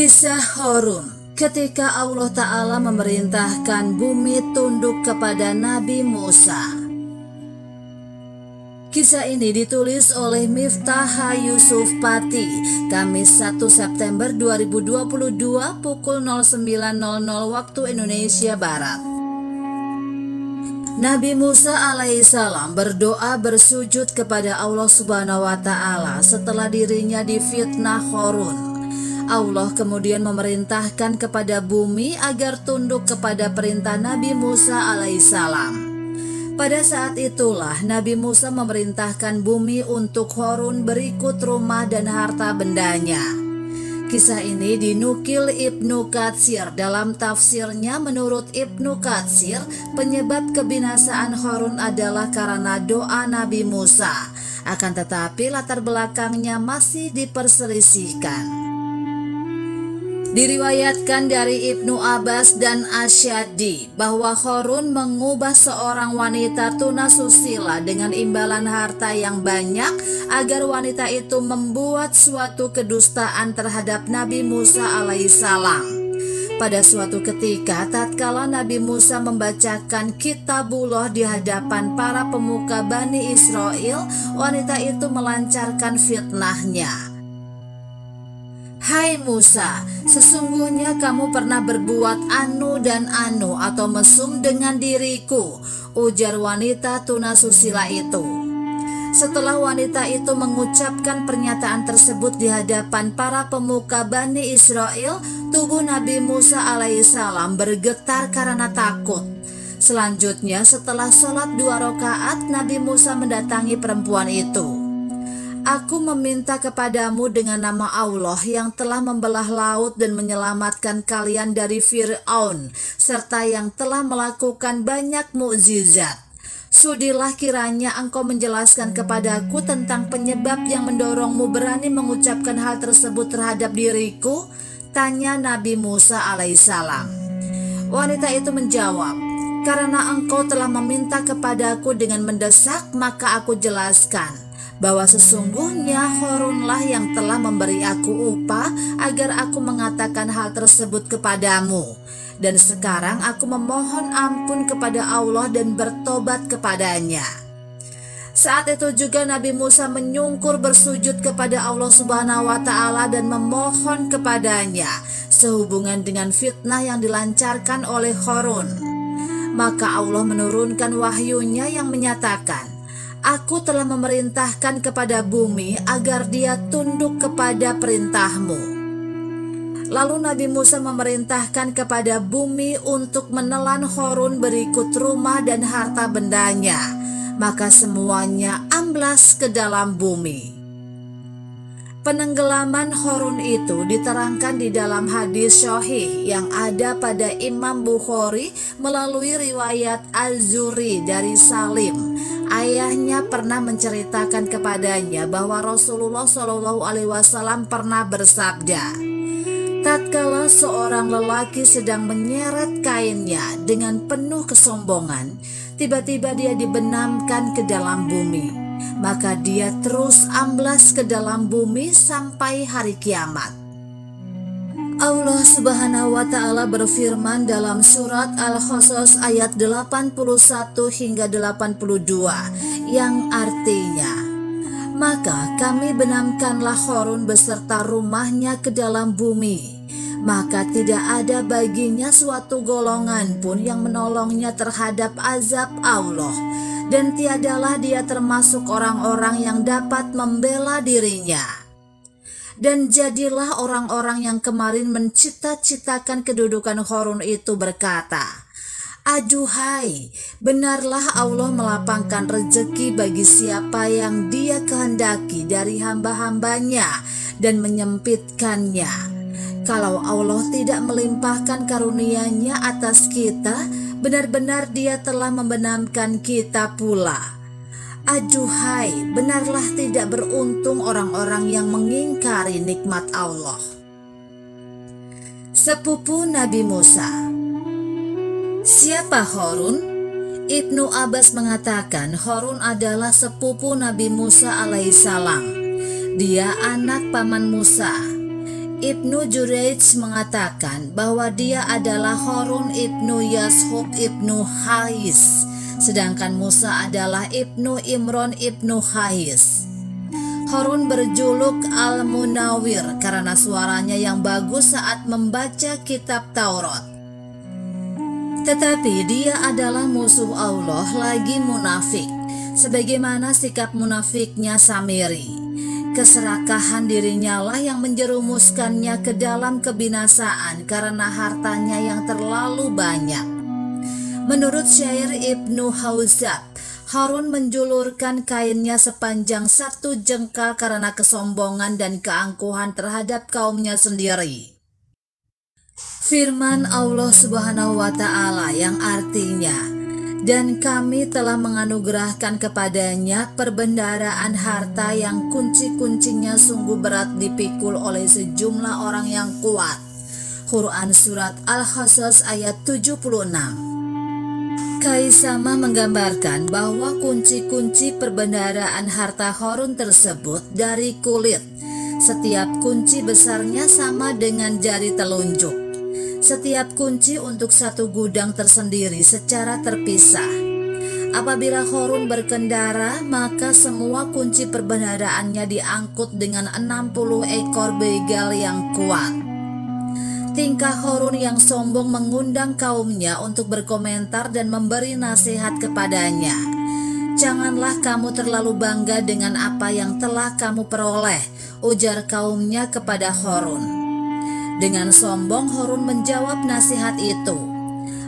Kisah Harun ketika Allah Ta'ala memerintahkan bumi tunduk kepada Nabi Musa. Kisah ini ditulis oleh Miftah Yusuf Pati, Kamis 1 September 2022 pukul 09.00 waktu Indonesia Barat. Nabi Musa alaihissalam berdoa bersujud kepada Allah Subhanahu wa Ta'ala setelah dirinya difitnah Harun. Allah kemudian memerintahkan kepada bumi agar tunduk kepada perintah Nabi Musa alaihissalam. Pada saat itulah Nabi Musa memerintahkan bumi untuk Harun berikut rumah dan harta bendanya. Kisah ini dinukil Ibnu Katsir dalam tafsirnya. Menurut Ibnu Katsir, penyebab kebinasaan Harun adalah karena doa Nabi Musa. Akan tetapi latar belakangnya masih diperselisihkan. Diriwayatkan dari Ibnu Abbas dan Asyadi bahwa Harun mengubah seorang wanita tunasusila dengan imbalan harta yang banyak agar wanita itu membuat suatu kedustaan terhadap Nabi Musa alaihissalam. Pada suatu ketika, tatkala Nabi Musa membacakan Kitabullah di hadapan para pemuka Bani Israel, wanita itu melancarkan fitnahnya. Hai Musa, sesungguhnya kamu pernah berbuat anu dan anu atau mesum dengan diriku, ujar wanita tunasusila itu. Setelah wanita itu mengucapkan pernyataan tersebut di hadapan para pemuka Bani Israel, tubuh Nabi Musa alaihissalam bergetar karena takut. Selanjutnya setelah sholat 2 rakaat, Nabi Musa mendatangi perempuan itu. Aku meminta kepadamu dengan nama Allah yang telah membelah laut dan menyelamatkan kalian dari Fir'aun, serta yang telah melakukan banyak mukjizat. Sudilah kiranya engkau menjelaskan kepadaku tentang penyebab yang mendorongmu berani mengucapkan hal tersebut terhadap diriku, tanya Nabi Musa alaihissalam. Wanita itu menjawab, karena engkau telah meminta kepadaku dengan mendesak, maka aku jelaskan bahwa sesungguhnya Harunlah yang telah memberi aku upah agar aku mengatakan hal tersebut kepadamu. Dan sekarang aku memohon ampun kepada Allah dan bertobat kepadanya. Saat itu juga Nabi Musa menyungkur bersujud kepada Allah Subhanahu wa Ta'ala dan memohon kepadanya sehubungan dengan fitnah yang dilancarkan oleh Harun. Maka Allah menurunkan wahyunya yang menyatakan, Aku telah memerintahkan kepada bumi agar dia tunduk kepada perintahmu. Lalu Nabi Musa memerintahkan kepada bumi untuk menelan Harun berikut rumah dan harta bendanya. Maka semuanya amblas ke dalam bumi. Penenggelaman Harun itu diterangkan di dalam hadis sahih yang ada pada Imam Bukhari melalui riwayat Az-Zuri dari Salim. Ayahnya pernah menceritakan kepadanya bahwa Rasulullah SAW pernah bersabda, tatkala seorang lelaki sedang menyeret kainnya dengan penuh kesombongan, tiba-tiba dia dibenamkan ke dalam bumi. Maka dia terus amblas ke dalam bumi sampai hari kiamat. Allah Subhanahu wa Ta'ala berfirman dalam surat Al-Qasas ayat 81 hingga 82 yang artinya, maka kami benamkanlah Harun beserta rumahnya ke dalam bumi. Maka tidak ada baginya suatu golongan pun yang menolongnya terhadap azab Allah. Dan tiadalah dia termasuk orang-orang yang dapat membela dirinya. Dan jadilah orang-orang yang kemarin mencita-citakan kedudukan Harun itu berkata, aduhai, benarlah Allah melapangkan rezeki bagi siapa yang dia kehendaki dari hamba-hambanya dan menyempitkannya. Kalau Allah tidak melimpahkan karunia-Nya atas kita, benar-benar dia telah membenamkan kita pula. Aduhai, benarlah tidak beruntung orang-orang yang mengingkari nikmat Allah. Sepupu Nabi Musa. Siapa Harun? Ibnu Abbas mengatakan Harun adalah sepupu Nabi Musa alaihissalam. Dia anak paman Musa. Ibnu Jurayj mengatakan bahwa dia adalah Harun ibnu Yashub ibnu Hais, sedangkan Musa adalah Ibnu Imran ibnu Hais. Harun berjuluk Al-Munawwir karena suaranya yang bagus saat membaca kitab Taurat. Tetapi dia adalah musuh Allah lagi munafik, sebagaimana sikap munafiknya Samiri. Keserakahan dirinya lah yang menjerumuskannya ke dalam kebinasaan karena hartanya yang terlalu banyak. Menurut syair Ibnu Hauzab, Harun menjulurkan kainnya sepanjang 1 jengkal karena kesombongan dan keangkuhan terhadap kaumnya sendiri. Firman Allah Subhanahu wa Ta'ala yang artinya, "Dan kami telah menganugerahkan kepadanya perbendaharaan harta yang kunci-kuncinya sungguh berat dipikul oleh sejumlah orang yang kuat." Quran Surat Al-Qasas ayat 76. Kaisama menggambarkan bahwa kunci-kunci perbendaharaan harta Harun tersebut dari kulit. Setiap kunci besarnya sama dengan jari telunjuk. Setiap kunci untuk satu gudang tersendiri secara terpisah. Apabila Harun berkendara, maka semua kunci perbendaharaannya diangkut dengan 60 ekor begal yang kuat. Tingkah Harun yang sombong mengundang kaumnya untuk berkomentar dan memberi nasihat kepadanya. "Janganlah kamu terlalu bangga dengan apa yang telah kamu peroleh," ujar kaumnya kepada Harun. Dengan sombong Harun menjawab nasihat itu,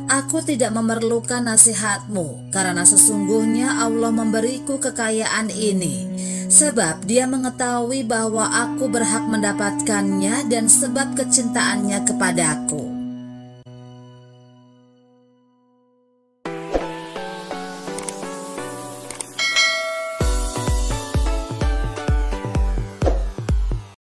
"Aku tidak memerlukan nasihatmu, karena sesungguhnya Allah memberiku kekayaan ini, sebab Dia mengetahui bahwa aku berhak mendapatkannya dan sebab kecintaannya kepadaku."